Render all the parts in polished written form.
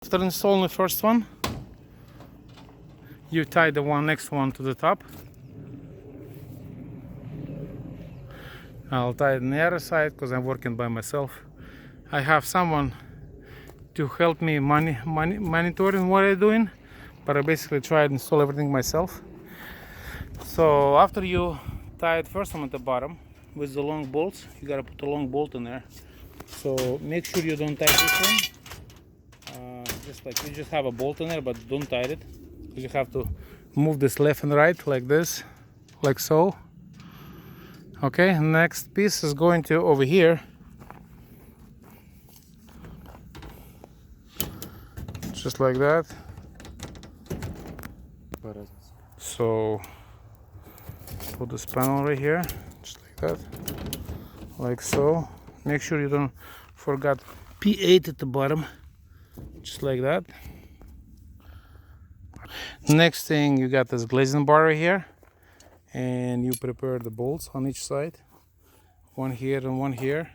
After installing the first one, you tie the next one to the top. I'll tie it on the other side because I'm working by myself. I have someone to help me monitoring what I'm doing, but I basically try to install everything myself. So after you tie it first one at the bottom with the long bolts, you gotta put a long bolt in there. So make sure you don't tie this one. Just like you just have a bolt in there, but don't tie it, because you have to move this left and right like this, like so. Okay, next piece is going to over here. Just like that. So put this panel right here, just like that, like so. Make sure you don't forget P8 at the bottom, just like that. Next thing, you got this glazing bar right here, and you prepare the bolts on each side, one here and one here.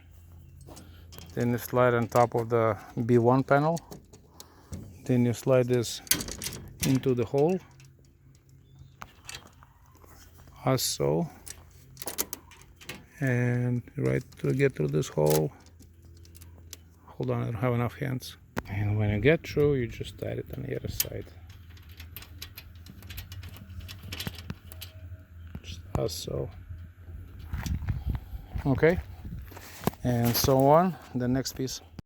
Then you slide on top of the B1 panel. Then you slide this into the hole, as so, and right to get through this hole. Hold on, I don't have enough hands. And when you get through, you just tie it on the other side, just as so. Okay, and so on the next piece.